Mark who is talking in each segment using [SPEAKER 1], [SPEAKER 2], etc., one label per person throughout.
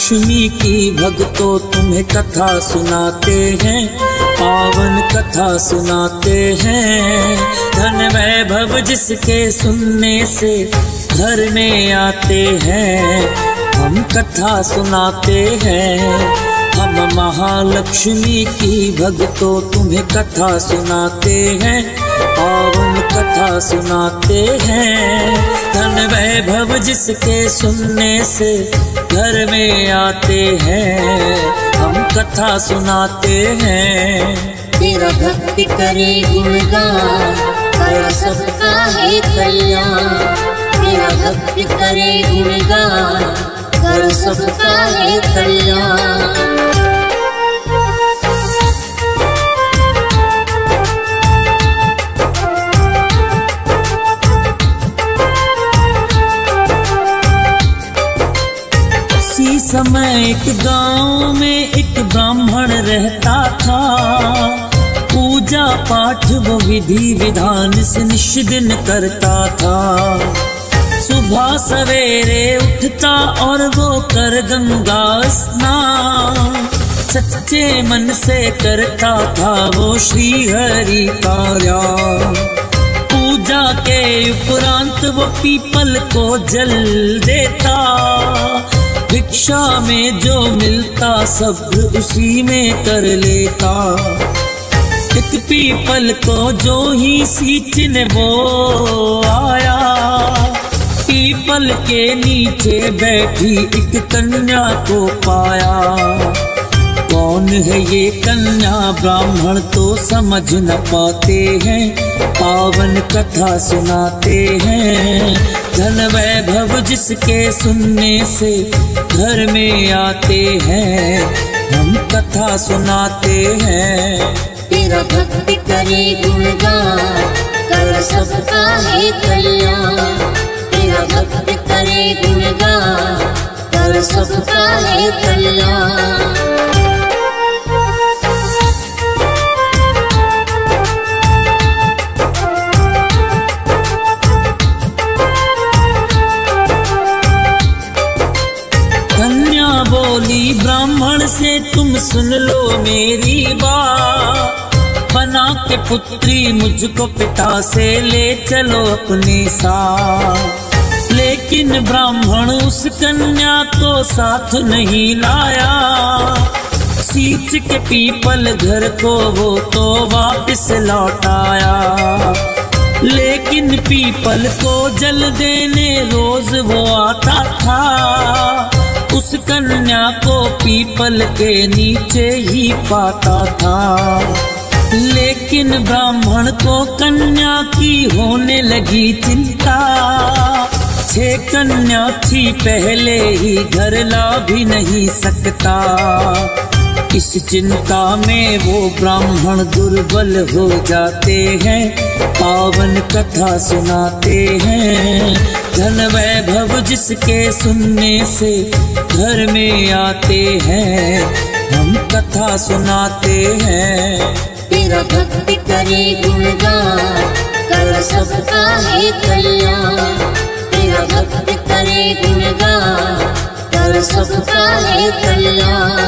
[SPEAKER 1] लक्ष्मी की भक्तों तुम्हें कथा सुनाते हैं, पावन कथा सुनाते हैं। धन वैभव जिसके सुनने से घर में आते हैं, हम कथा सुनाते हैं। हम महालक्ष्मी की भक्तों तुम्हें कथा सुनाते हैं, पावन कथा सुनाते हैं। धन वैभव जिसके सुनने से घर में आते हैं, हम कथा सुनाते हैं।
[SPEAKER 2] तेरा भक्ति करे गुणगान, कर सबका है कल्याण। तेरा भक्ति करे गुणगान, कर सबका है कल्याण।
[SPEAKER 1] समय एक गांव में एक ब्राह्मण रहता था, पूजा पाठ व विधि विधान से निष्दिन करता था। सुबह सवेरे उठता और वो कर गंगा स्नान, सच्चे मन से करता था वो श्री हरि का ध्यान। पूजा के उपरांत वो पीपल को जल देता, भिक्षा में जो मिलता सब उसी में कर लेता। एक पीपल को जो ही सींचने वो आया, पीपल के नीचे बैठी एक कन्या को पाया। कौन है ये कन्या ब्राह्मण तो समझ न पाते हैं, पावन कथा सुनाते हैं। धन वैभव जिसके सुनने से घर में आते हैं, हम कथा सुनाते हैं।
[SPEAKER 2] तेरा भक्ति करे गुणगान, कर सबका है कल्याण। तेरा भक्ति करे गुणगान, कर सबका है कल्याण।
[SPEAKER 1] बोली ब्राह्मण से तुम सुन लो मेरी बात, बना के पुत्री मुझको पिता से ले चलो अपने साथ। लेकिन ब्राह्मण उस कन्या को साथ नहीं लाया, सींच के पीपल घर को वो तो वापस लौट आया। लेकिन पीपल को जल देने रोज वो आता था, उस कन्या को पीपल के नीचे ही पाता था। लेकिन ब्राह्मण को कन्या की होने लगी चिंता, 6 कन्या थी पहले ही घर ला भी नहीं सकता। इस चिंता में वो ब्राह्मण दुर्बल हो जाते हैं, पावन कथा सुनाते हैं। धन वैभव जिसके सुनने से घर में आते हैं, हम कथा सुनाते हैं।
[SPEAKER 2] तेरा भक्ति करे गुणगान, कर सबका है कल्याण। तेरा भक्ति करे गुणगान, कर सबका है कल्याण।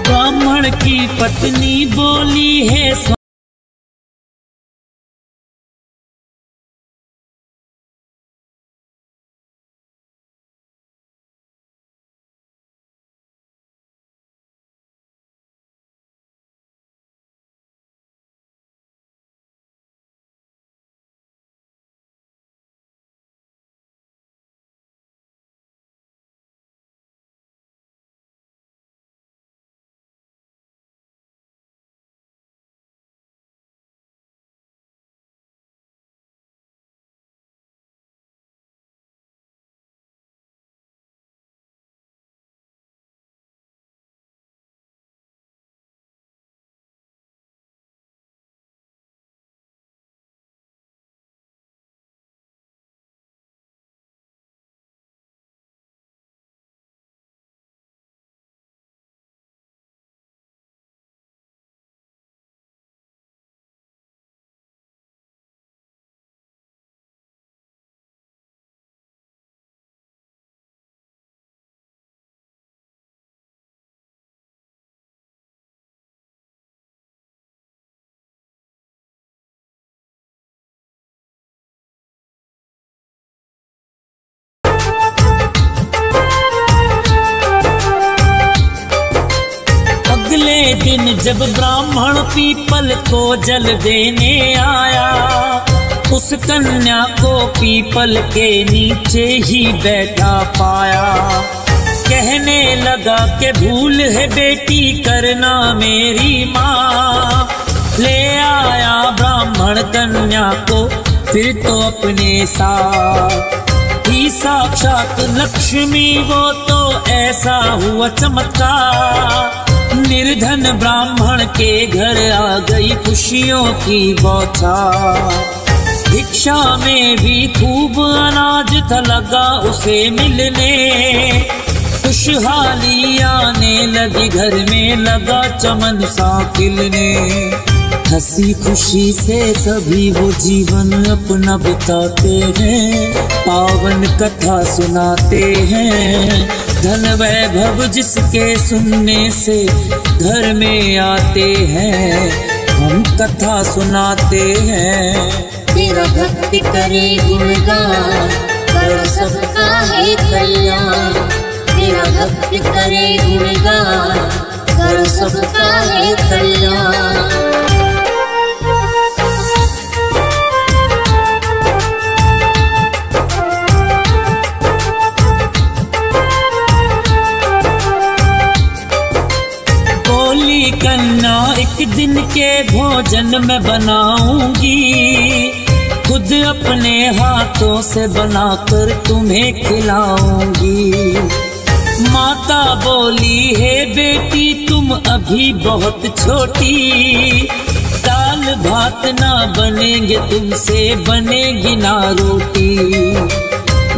[SPEAKER 1] ब्राह्मण की पत्नी बोली है दिन जब ब्राह्मण पीपल को जल देने आया, उस कन्या को पीपल के नीचे ही बैठा पाया। कहने लगा कि भूल है बेटी करना मेरी माँ। ले आया ब्राह्मण कन्या को फिर तो अपने साथ, ही साक्षात लक्ष्मी वो तो ऐसा हुआ चमत्कार। निर्धन ब्राह्मण के घर आ गई खुशियों की बौछार। भिक्षा में भी खूब अनाज था लगा उसे मिलने, खुशहाली आने लगी घर में लगा चमन सा खिलने। हंसी खुशी से सभी वो जीवन अपना बिताते हैं, पावन कथा सुनाते हैं। धन वैभव जिसके सुनने से घर में आते हैं, हम कथा सुनाते हैं।
[SPEAKER 2] तेरा भक्ति करे गुणगान कर सबका है कल्याण। तेरा भक्ति करे गुणगान कर सबका है कल्याण।
[SPEAKER 1] बोली कन्या एक दिन के भोजन में बनाऊंगी, खुद अपने हाथों से बनाकर तुम्हें खिलाऊंगी। माता बोली है बेटी तुम अभी बहुत छोटी, दाल भात ना बनेंगे तुमसे बनेगी ना रोटी।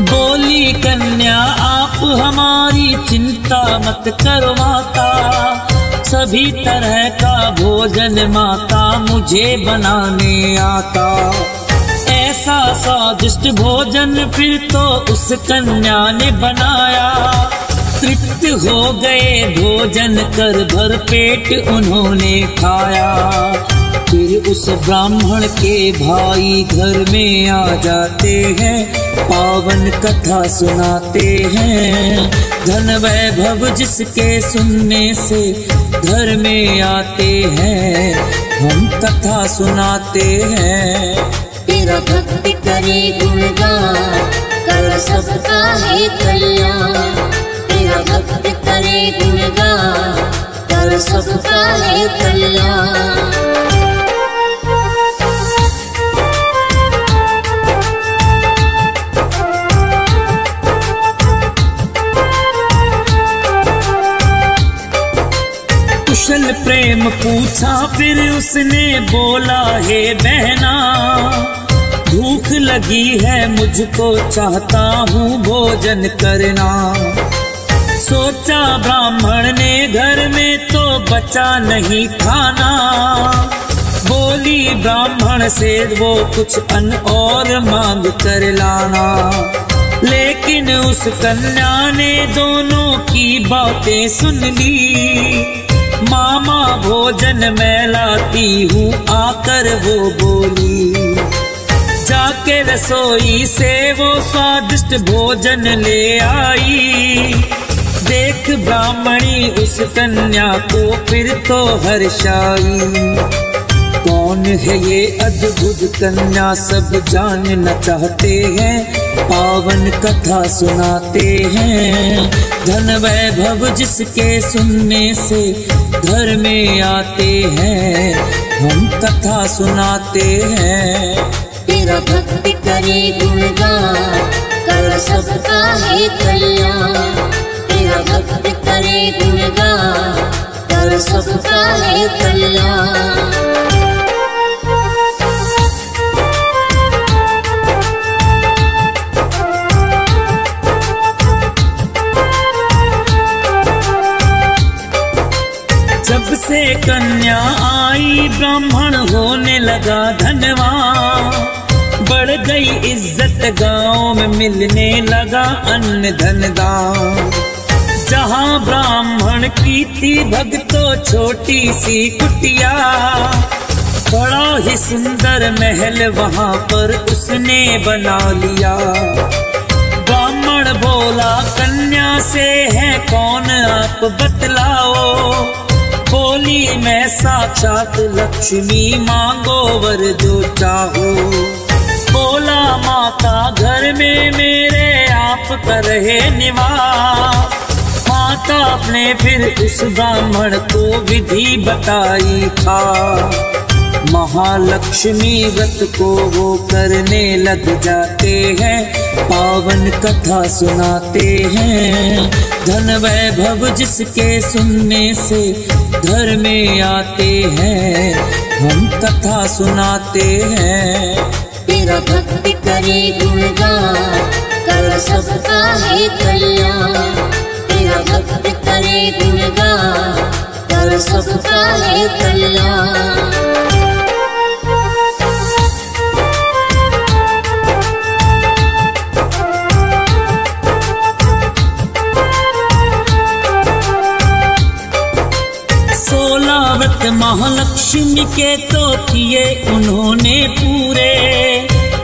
[SPEAKER 1] बोली कन्या आप हमारी चिंता मत करो माता, सभी तरह का भोजन माता मुझे बनाने आता। ऐसा स्वादिष्ट भोजन फिर तो उस कन्या ने बनाया, तृप्त हो गए भोजन कर भर पेट उन्होंने खाया। फिर उस ब्राह्मण के भाई घर में आ जाते हैं, पावन कथा सुनाते हैं। धन वैभव जिसके सुनने से घर में आते हैं, हम कथा सुनाते हैं।
[SPEAKER 2] तेरा भक्ति करे गुणगान कर सबका है कल्याण। तेरा भक्ति करे गुणगान कर सबका है कल्याण।
[SPEAKER 1] कुशल प्रेम पूछा फिर उसने बोला हे बहना, भूख लगी है मुझको चाहता हूँ भोजन करना। सोचा ब्राह्मण ने घर में तो बचा नहीं खाना, बोली ब्राह्मण से वो कुछ अन्न और मांग कर लाना। लेकिन उस कन्या ने दोनों की बातें सुन ली, मामा भोजन मैं लाती हूँ आकर वो बोली। जाके रसोई से वो स्वादिष्ट भोजन ले आई, देख ब्राह्मणी उस कन्या को फिर तो हर्षाई। कौन है ये अद्भुत कन्या सब जानना चाहते हैं, पावन कथा सुनाते हैं। धन वैभव जिसके सुनने से घर में आते हैं, हम कथा सुनाते हैं।
[SPEAKER 2] तेरा भक्ति करे गुणगान कर सबका है कल्याण। तेरा भक्ति करे गुणगान कर सबका है कल्याण।
[SPEAKER 1] जब से कन्या आई ब्राह्मण होने लगा धनवान, बढ़ गई इज्जत गांव में मिलने लगा अन्न धन दान। जहां ब्राह्मण की थी भक्तों छोटी सी कुटिया, बड़ा ही सुंदर महल वहां पर उसने बना लिया। ब्राह्मण बोला कन्या से है कौन आप बतलाओ, बोली मैं साक्षात लक्ष्मी मांगो वर जो चाहो। बोला माता घर में मेरे आप कर रहे निवास। माता ने फिर उस ब्राह्मण को विधि बताई था। महालक्ष्मी व्रत को वो करने लग जाते हैं, पावन कथा सुनाते हैं। धन वैभव जिसके सुनने से घर में आते हैं, हम कथा सुनाते हैं।
[SPEAKER 2] तेरा भक्ति करे गुणगान, कर सबका है कल्याण। तेरा भक्ति करे गुणगान, कर सबका है कल्याण।
[SPEAKER 1] 16 व्रत महालक्ष्मी के तो किए उन्होंने पूरे।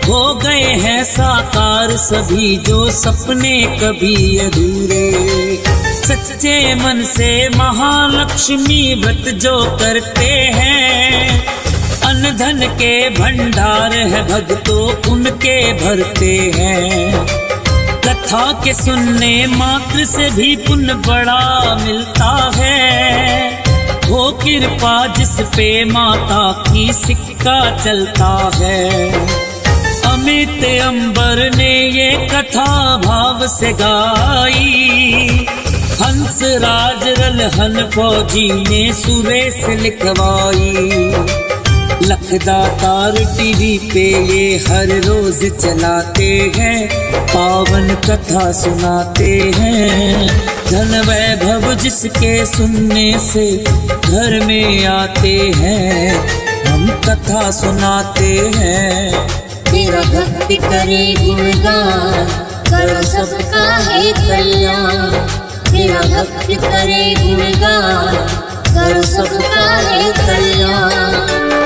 [SPEAKER 1] हो गए हैं साकार सभी जो सपने कभी अधूरे। सच्चे मन से महालक्ष्मी व्रत जो करते हैं, अन्न धन के भंडार है भक्तों उनके भरते हैं। कथा के सुनने मात्र से भी पुण्य बड़ा मिलता है। हो कृपा जिस पे माता की सिक्का चलता है। अमित अंबर ने ये कथा भाव से गाई। हंस राज रलहन फौजी ने सुरेश लिखवाई। लखदातार टीवी पे ये हर रोज चलाते हैं, पावन कथा सुनाते हैं। धन वैभव जिसके सुनने से घर में आते हैं, हम कथा सुनाते हैं।
[SPEAKER 2] तेरा भक्ति करे गुणगान, कर सबका है कल्याण। तेरा भक्ति करे गुणगान, कर सबका है कल्याण।